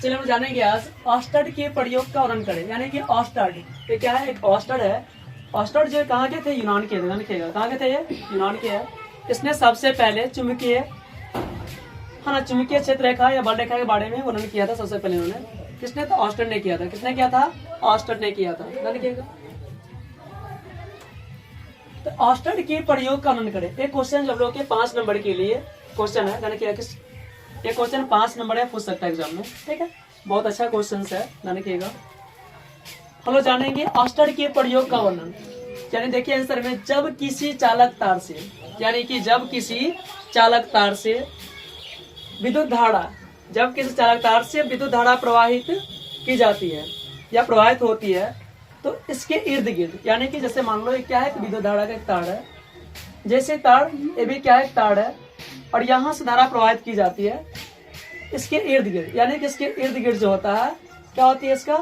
चलिए हम जानेंगे आज ऑस्टर्ड के प्रयोग का वर्णन करें। यानी कि ऑस्टर्ड ये क्या है? एक ऑस्टर्ड है। ऑस्टर्ड जो कहाँ के थे? यूनान के थे। देखिएगा कहाँ के थे ये? यूनान के है। इसने सबसे पहले चुंबकीय चुंबकीय क्षेत्र रेखा या बल रेखा के बारे में वर्णन किया था। सबसे पहले उन्होंने किसने? तो ऑस्टर्ड ने किया था। किसने किया था? ऑस्टर्ड ने किया था। देखिएगा तो ऑस्टर्ड के प्रयोग का वर्णन करें। एक क्वेश्चन जब लोग के 5 नंबर के लिए क्वेश्चन है। ये क्वेश्चन 5 नंबर है, पूछ सकता है एग्जाम में। ठीक है, बहुत अच्छा क्वेश्चन है। देखिएगा हम लोग जानेंगे ऑस्टर्ड के प्रयोग का वर्णन। यानी देखिए आंसर में, जब किसी चालक तार से, यानी कि जब किसी चालक तार से विद्युत धारा, जब किसी चालक तार से विद्युत धारा प्रवाहित की जाती है या प्रवाहित होती है, तो इसके इर्द गिर्द, यानी कि जैसे मान लो ये क्या है? विद्युत धारा का एक तार है। जैसे तार, ये भी क्या है? एक तार है और यहाँ से धारा प्रवाहित की जाती है। इसके इर्द गिर्द, यानी कि इसके इर्द गिर्द जो होता है, क्या होती है? इसका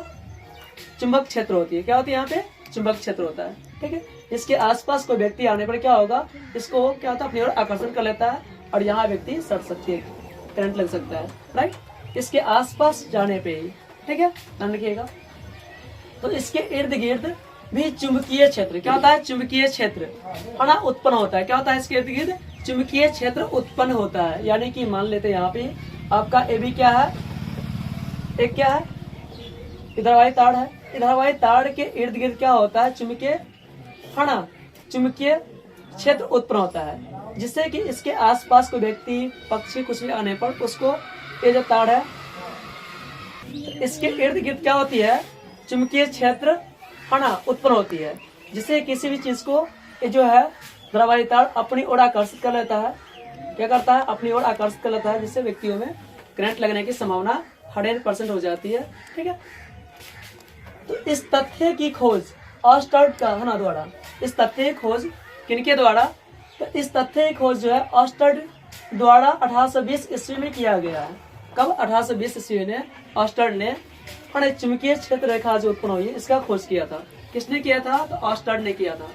चुंबक क्षेत्र होती है। क्या होती है? यहाँ पे चुंबक क्षेत्र होता है। ठीक है, इसके आसपास कोई व्यक्ति आने पर क्या होगा? इसको क्या होता है? अपनी ओर आकर्षण कर लेता है और यहाँ व्यक्ति सड़ सकती है, करंट लग सकता है। राइट, इसके आसपास जाने पे ही। ठीक है, ध्यान रखिएगा। तो इसके इर्द गिर्द भी चुंबकीय क्षेत्र, क्या होता है? चुंबकीय क्षेत्र है ना, उत्पन्न होता है। क्या होता है? इसके इर्द गिर्द चुंबकीय क्षेत्र उत्पन्न होता है। यानी कि मान लेते हैं यहाँ पे आपका ए भी क्या है? एक क्या है? इधर वाली तार है। इधर वाली तार के इर्द गिर्द क्या होता है? चुंबकीय है ना, चुंबकीय क्षेत्र उत्पन्न होता है, जिससे कि इसके आसपास कोई व्यक्ति, पक्षी, कुछ भी आने पर उसको, ये जो तार है, इसके इर्द गिर्द क्या होती है? चुंबकीय क्षेत्र है ना, उत्पन्न होती है, जिससे किसी भी चीज को ये जो है धारावाही तार अपनी ओर आकर्षित कर लेता है। क्या करता है? अपनी ओर आकर्षित कर लेता है, जिससे व्यक्तियों में करंट लगने की संभावना 100% हो जाती है। ठीक है, तो इस तथ्य की खोज ऑस्टर्ड का है ना द्वारा, इस तथ्य की खोज किनके द्वारा? तो इस तथ्य की खोज जो है ऑस्टर्ड द्वारा 1820 ईस्वी में किया गया है। कब? 1820 ईस्वी में ऑस्टर्ड ने चुंबकीय क्षेत्र रेखा जो उत्पन्न हुई, इसका खोज किया था। किसने किया था? तो ऑस्टर्ड ने किया था।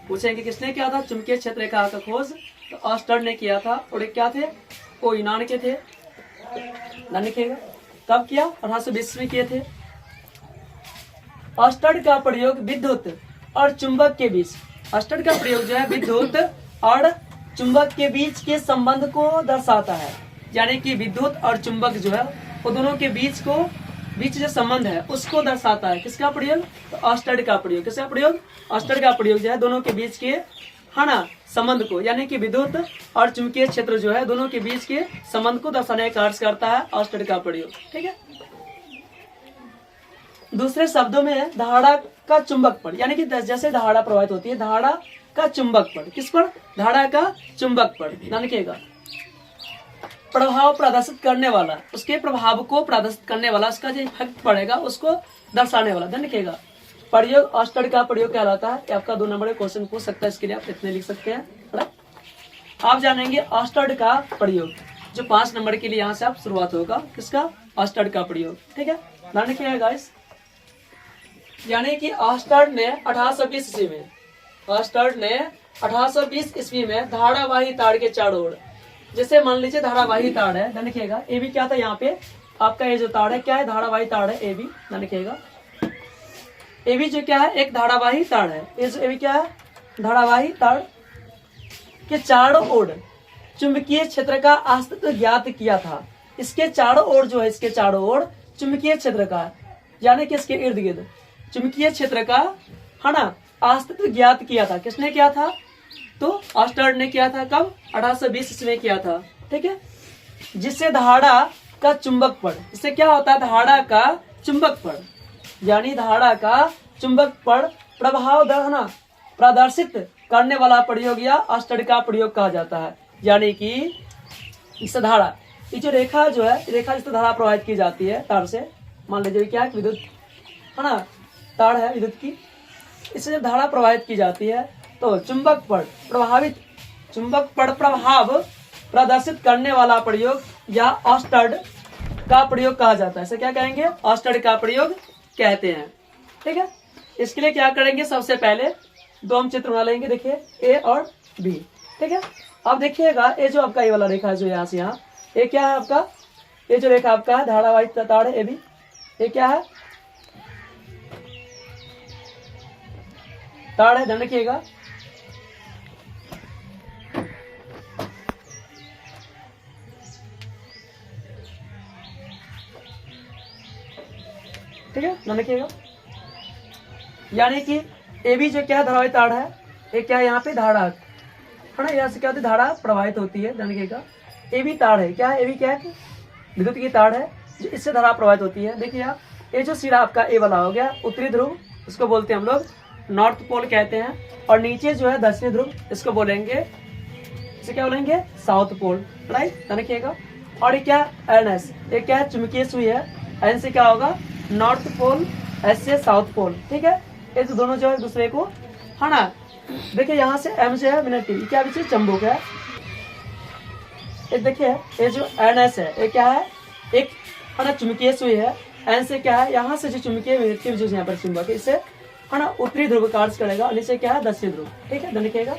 पूछेंगे किसने किया था चुंबकीय क्षेत्र रेखा का खोज? तो ऑस्टर्ड ने किया था। और एक क्या थे? वो यूनान के थे। लिखिएगा कब किया? 1820 में किए थे। ऑस्टर्ड का प्रयोग विद्युत और चुंबक के बीच, ऑस्टर्ड का प्रयोग जो है विद्युत और चुंबक के बीच के संबंध को दर्शाता है। यानी कि विद्युत और चुंबक जो है वो दोनों के बीच जो संबंध है उसको दर्शाता है। किसका प्रयोग? तो ऑस्टर्ड का प्रयोग। किसका प्रयोग? ऑस्टर्ड का प्रयोग जो है दोनों के बीच के है ना संबंध को, यानी कि विद्युत और चुंबकीय क्षेत्र जो है दोनों के बीच के संबंध को दर्शाने का कार्य करता है ऑस्टर्ड का प्रयोग। ठीक है, दूसरे शब्दों में धारा का चुंबक पर, यानी कि जैसे धारा प्रवाहित होती है, धारा का चुंबक पर। किस पर? धारा का चुंबक पर। ध्यान रखिएगा, प्रभाव प्रदर्शित करने वाला, उसके प्रभाव को प्रदर्शित करने वाला, उसका जो इफेक्ट पड़ेगा उसको दर्शाने वाला। ध्यान रखिएगा, प्रयोग ऑस्टर्ड का प्रयोग क्या रहता है? आपका 2 नंबर का क्वेश्चन पूछ सकता है, इसके लिए आप इतने लिख सकते हैं। आप जानेंगे ऑस्टर्ड का प्रयोग, जो 5 नंबर के लिए यहाँ से आप शुरुआत होगा। किसका? ऑस्टर्ड का प्रयोग। ठीक है, ध्यान रखिएगा गाइस। यानी कि ऑस्टर्ड ने 1820 ईस्वी में, ऑस्टर्ड ने 1820 ईस्वी में धारावाही तार के चारों ओर, जैसे मान लीजिए धारावाही तार है, ध्यान रखिएगा। ए भी क्या था? यहाँ पे आपका ये जो तार है क्या है? धारावाही तार है ए भी। ध्यान रखिएगा, ए भी जो क्या है? एक धारावाही तार है। ए भी क्या है? धारावाही तार के चारों ओर चुंबकीय क्षेत्र का अस्तित्व ज्ञात किया था। इसके चारों ओर जो है, इसके चारों ओर चुंबकीय क्षेत्र का, यानी कि इसके इर्द गिर्द चुंबकीय क्षेत्र का है ना अस्तित्व ज्ञात किया था। किसने किया था? तो ऑस्टर्ड ने किया था। कब? 1820 ईस्वी में किया था। ठीक है, जिससे धारा का चुंबक पर, इससे क्या होता है? धारा का चुंबक पर, यानी धारा का चुंबक पर प्रभाव प्रदर्शित करने वाला प्रयोग या ऑस्टर्ड का प्रयोग कहा जाता है। यानी कि इस धारा, ये जो रेखा जो है, रेखा जिससे धारा प्रवाहित की जाती है तार से, मान लीजिए क्या है? विद्युत है ना तार है विद्युत की, इससे जब धारा प्रवाहित की जाती है तो चुंबक पर प्रभाव प्रदर्शित करने वाला प्रयोग या ऑस्टर्ड का प्रयोग कहा जाता है। इसे क्या कहेंगे? ऑस्टर्ड का प्रयोग कहते हैं। ठीक है, इसके लिए क्या करेंगे? सबसे पहले 2 हम चित्र बना लेंगे। देखिए ए और बी। ठीक है, अब देखिएगा ये जो आपका ये वाला रेखा जो यहाँ से यहाँ, ये क्या है? आपका ये जो रेखा आपका है धारावाहिक तार है, ये क्या है, तार है, ध्यान रखिएगा। ठीक है, ध्यान रखिएगा। यानी कि ए भी जो क्या धारावाहिक तार है, ये क्या है यहाँ पे धारा है ना, यहाँ से क्या होती है धारा प्रवाहित होती है, ध्यान रखिएगा। ए भी तार है, क्या है, ए भी क्या है, विद्युत की तार है जो इससे धारा प्रवाहित होती है। देखिए आप, ये जो सिरा आपका ए वाला हो गया उत्तरी ध्रुव, इसको बोलते हैं हम लोग नॉर्थ पोल कहते हैं, और नीचे जो है दक्षिणी ध्रुव, इसको बोलेंगे, इसे क्या बोलेंगे, साउथ पोल, राइट, ध्यान रखिएगा। और ये क्या एन एस, ये क्या है, चुंबकीय सुई है, एन से क्या होगा नॉर्थ पोल, एस से साउथ पोल, ठीक है। ये तो दोनों जो है दूसरे को, है ना। देखिए यहाँ से एम से है मैग्नेटिक, ये क्या पीछे चुंबक है। ये देखिए ये जो एन एस है, ये क्या है, एक है ना चुंबकीय सुई है, एन से क्या है, यहाँ से जो चुंबकीय मैग्नेटिक जो यहाँ पर चुंबक है, इससे है ना उत्तरी ध्रुव कार्य करेगा, और नीचे क्या है दक्षिणी ध्रुव, ठीक है, देखिएगा।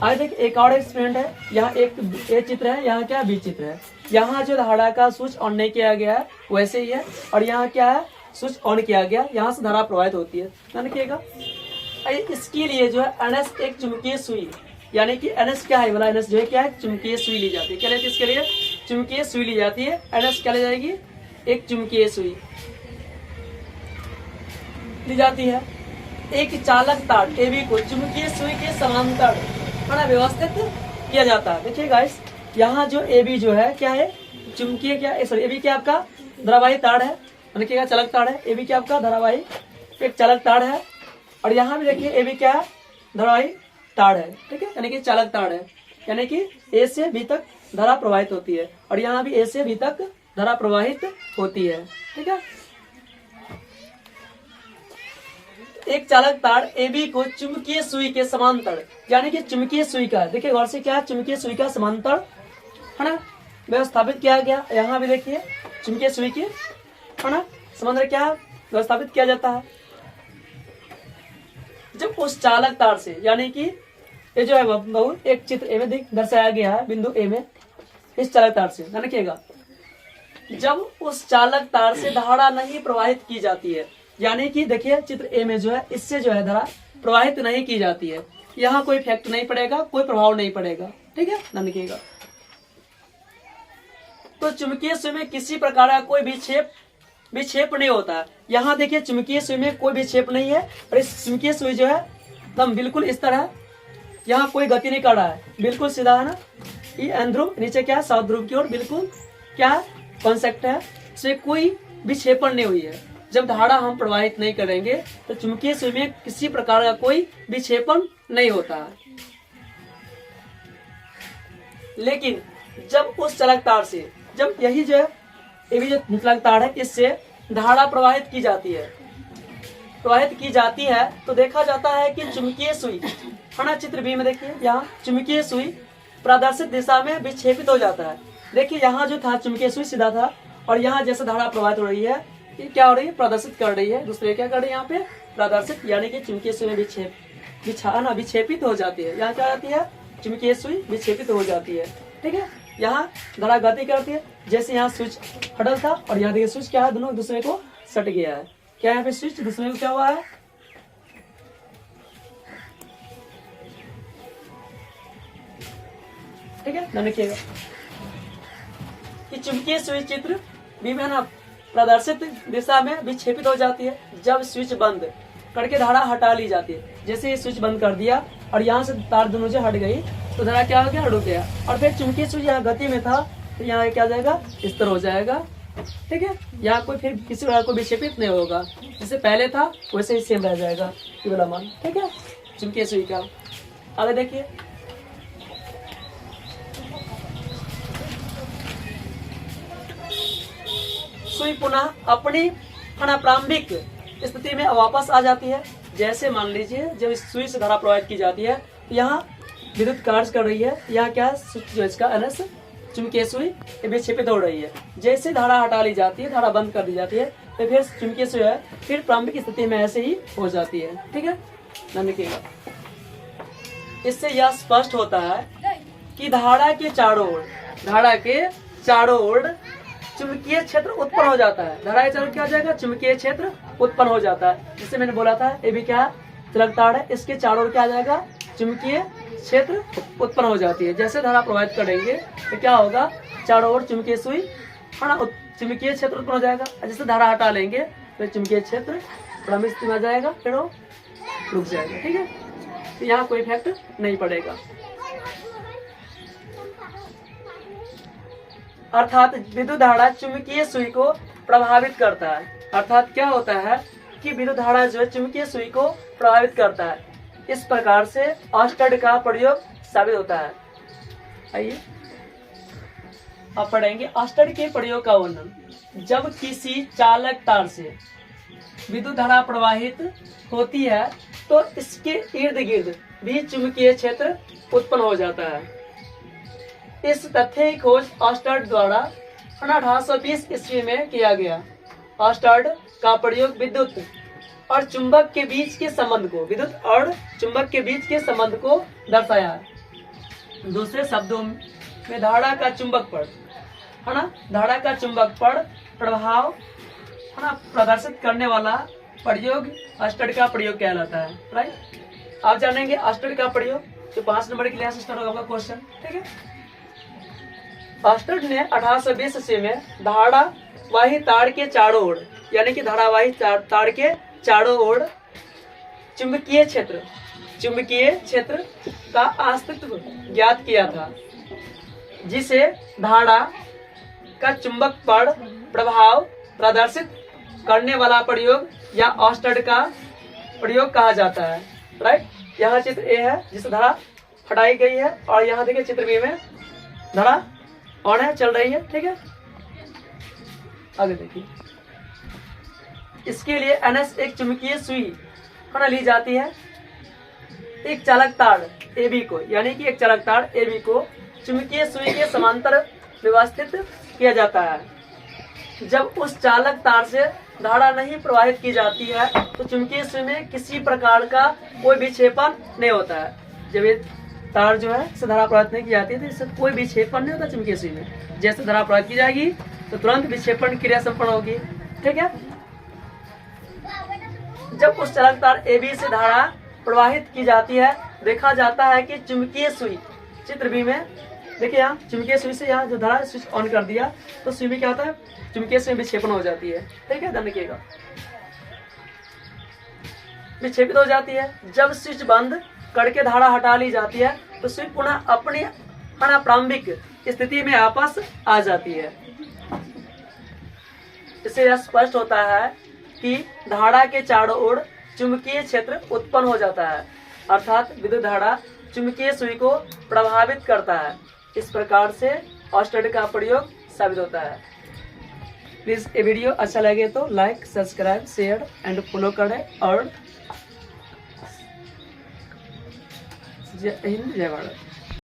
आगे देखिए एक और एक्सपेरिमेंट है, यहाँ एक ए चित्र है, यहाँ क्या बी चित्र है। यहाँ जो धारा का स्विच ऑन नहीं किया गया है वैसे ही है, और यहाँ क्या है स्विच ऑन किया गया, यहाँ से धारा प्रवाहित होती है, ध्यान रखिएगा। इसके लिए जो है एनएस एक चुंबकीय सुई, यानी कि एनएस क्या है, वाला एनएस जो है क्या है, चुंबकीय सुई ली जाती है। क्या लेती है इसके लिए, चुंबकीय सुई ली जाती है। एनएस क्या ले जाएगी, एक चुंबकीय सुई ली जाती है। एक चालक तार एबी को चुंबकीय सुई के समांतर व्यवस्थित किया जाता है। देखिए गाइस, यहाँ जो एबी जो है क्या है, चुंबकीय क्या, सॉरी एबी क्या आपका धारावाहिक तार है, देखिएगा चालक तार है। एबी क्या आपका धारावाहिक एक चालक तार है, और यहाँ भी देखिए एबी क्या है, धारावाहिक तार है, ठीक है, यानी कि चालक तार है, यानी कि ए से बी तक धारा प्रवाहित होती है, और यहाँ भी ए से बी तक धारा प्रवाहित होती है, ठीक है। एक चालक तार एबी को चुंबकीय सुई के समांतर, यानी कि चुंबकीय सुई का, देखिए गौर से क्या चुंबकीय सुई का समांतर है ना व्यवस्थापित किया गया। यहाँ भी देखिए चुंबकीय सुई के है ना समांतर क्या व्यवस्थापित किया जाता है। जब उस चालक तार से, यानी कि ये जो है बहुत एक चित्र ए में दर्शाया गया है, बिंदु ए में इस चालक तार से, ध्यान रखिएगा। जब उस चालक तार से धारा नहीं प्रवाहित की जाती है, यानी कि देखिए चित्र ए में जो है इससे जो है धारा प्रवाहित नहीं की जाती है, यहाँ कोई इफेक्ट नहीं पड़ेगा, कोई प्रभाव नहीं पड़ेगा, ठीक है, ध्यान रखिएगा। तो चुंबकीय सुई में किसी प्रकार का कोई विक्षेप नहीं होता है। यहाँ देखिए चुंबकीय सुई में कोई विक्षेप नहीं है, और इस चुंबकीय सुई जो है एकदम बिल्कुल इस तरह, यहाँ कोई गति नहीं कर रहा है, बिल्कुल सीधा है ना। ये एन ध्रुव, नीचे क्या है साउथ ध्रुव की ओर बिल्कुल क्या कॉन्सेप्ट है, इसमें कोई विक्षेपण नहीं हुई है। जब धारा हम प्रवाहित नहीं करेंगे तो चुंबकीय सुई में किसी प्रकार का कोई विक्षेपण नहीं होता है। लेकिन जब उस चालक तार से, जब यही जो है ये भी जो चालक तार है, इससे धारा प्रवाहित की जाती है तो देखा जाता है कि चुंबकीय सुई है ना, चित्र बी में देखिए, यहाँ चुंबकीय सुई प्रदर्शित दिशा में विक्षेपित हो जाता है। देखिए यहाँ जो था चुंबकीय सुई सीधा था, और यहाँ जैसे धारा प्रवाहित हो रही है, ये क्या हो रही है, प्रदर्शित कर रही है, दूसरे क्या कर रही है यहाँ पे प्रदर्शित, यानी कि चुंबकीय सुई में विक्षेपित हो जाती है। यहाँ क्या जाती है, चुंबकीय सुई विक्षेपित हो जाती है, ठीक है। यहाँ धारा गति करती है, जैसे यहाँ स्विच हटल था, और यहाँ देखिए स्विच क्या है, दोनों दूसरे को सट गया है। क्या यहाँ पे स्विच दूसरे को क्या हुआ है, ठीक है, ध्यान रखिएगा। चुंबकीय सुई चित्र बी में ना प्रदर्शित दिशा में विक्षेपित हो जाती है जब स्विच बंद करके धारा हटा ली जाती है। जैसे ये स्विच बंद कर दिया और यहाँ से तार दोनों से हट गई तो धारा क्या हो गया, रुक गया। और फिर चुंबकीय सुई यहाँ गति में था तो यहाँ क्या हो जाएगा, इस तरह हो जाएगा, ठीक है। यहाँ कोई फिर किसी प्रकार को विक्षेपित नहीं होगा, जैसे पहले था वैसे ही सेम रह जाएगा ये वाला मान, ठीक है, चुंबकीय सुई का। आगे देखिए, सुई पुनः अपनी प्रारंभिक स्थिति में वापस आ जाती है। जैसे मान लीजिए जब इस सुई से धारा प्रवाहित की जाती है, यहाँ विद्युत कार्य कर रही है, यहाँ क्या जो इसका एनएस चुंबकीय सुई विक्षेपित हो रही है। जैसे धारा हटा ली जाती है, धारा बंद कर दी जाती है, तो फिर चुंबकीय सुई है फिर प्रारंभिक स्थिति में ऐसे ही हो जाती है, ठीक है, ध्यान रखिएगा। इससे यह स्पष्ट होता है कि धारा के चारों ओर चुंबकीय क्षेत्र उत्पन्न हो जाता है। धारा के चारों क्या हो जाएगा, चुंबकीय क्षेत्र उत्पन्न हो जाता है। जिससे मैंने बोला था ये भी क्या चालक तार है, इसके चारों ओर क्या आ जाएगा, चुंबकीय क्षेत्र उत्पन्न हो जाती है। जैसे धारा प्रवाहित करेंगे तो क्या होगा, चारों ओर चुंबकीय सुई है ना, चुंबकीय क्षेत्र उत्पन्न हो जाएगा। जैसे धारा हटा लेंगे तो चुंबकीय क्षेत्र क्रमिक स्थिति में आ जाएगा, फिर वो रुक जाएगा। ठीक है, तो यहाँ कोई इफेक्ट नहीं पड़ेगा। अर्थात विद्युत धारा चुंबकीय सुई को प्रभावित करता है। अर्थात क्या होता है कि विद्युत धारा जो है चुंबकीय सुई को प्रभावित करता है। इस प्रकार से ऑस्टर्ड का प्रयोग साबित होता है। आइए अब पढ़ेंगे ऑस्टर्ड के प्रयोग का वर्णन। जब किसी चालक तार से विद्युत धारा प्रवाहित होती है तो इसके इर्द गिर्द भी चुंबकीय क्षेत्र उत्पन्न हो जाता है। इस तथ्य की खोज ऑस्टर्ड द्वारा 1820 ईस्वी में किया गया। ऑस्टर्ड का प्रयोग विद्युत और चुंबक के बीच के संबंध को, विद्युत और चुंबक के बीच के संबंध को दर्शाया है। दूसरे शब्दों में धारा का चुंबक पर है ना, धारा का चुंबक पर प्रभाव है ना प्रदर्शित करने वाला प्रयोग ऑस्टर्ड का प्रयोग कहलाता है। राइट, आप जानेंगे ऑस्टर्ड का प्रयोग। तो 5 नंबर के लिए स्टार्ट होगा क्वेश्चन। ठीक है, ऑस्टर्ड ने 1820 ईस्वी में धारावाही तार के चारों ओर, यानी कि धारावाही तार के चारों ओर चुंबकीय क्षेत्र का अस्तित्व ज्ञात किया था, जिसे धारा का चुंबक पर प्रभाव प्रदर्शित करने वाला प्रयोग या ऑस्टर्ड का प्रयोग कहा जाता है। राइट, यहाँ चित्र ए है जिससे धारा हटाई गई है, और यहाँ देखिए चित्र बी में धारा ऑन है, चल रही है। ठीक है, आगे देखिए। इसके लिए NS एक चुंबकीय सुई ली जाती है। एक चालक तार AB को, यानी कि एक चालक तार AB को चुंबकीय सुई के समांतर व्यवस्थित किया जाता है। जब उस चालक तार से धारा नहीं प्रवाहित की जाती है तो चुंबकीय सुई में किसी प्रकार का कोई विक्षेपण नहीं होता है। जब ये तार जो है इससे धारा प्रवाहित नहीं की जाती है तो इससे कोई विक्षेपण नहीं होता चुंबकीय सुई में। जैसे धारा प्रवाहित की जाएगी तो तुरंत विक्षेपण क्रिया संपन्न होगी। ठीक है, जब उस चालक तार AB से धारा प्रवाहित की जाती है, देखा जाता है कि चुंबकीय सुई, चित्र बी में देखिए यहाँ चुंबकीय सुई से यहाँ जो धारा स्विच ऑन कर दिया तो सुई में क्या होता है, चुंबकीय सुई विक्षेपण हो जाती है। ठीक है, ध्यान रखिएगा, विक्षेपित हो जाती है। जब स्विच बंद करके धारा हटा ली जाती है तो सुई पुनः अपनी प्रारंभिक स्थिति में वापस आ जाती है। इससे यह स्पष्ट होता है कि धारा के चारों ओर चुंबकीय क्षेत्र उत्पन्न हो जाता है, अर्थात विद्युत धारा चुंबकीय सुई को प्रभावित करता है। इस प्रकार से ऑस्टर्ड का प्रयोग साबित होता है। प्लीज ये वीडियो अच्छा लगे तो like, subscribe, share and follow करें। और जय हिंद, जय भारत।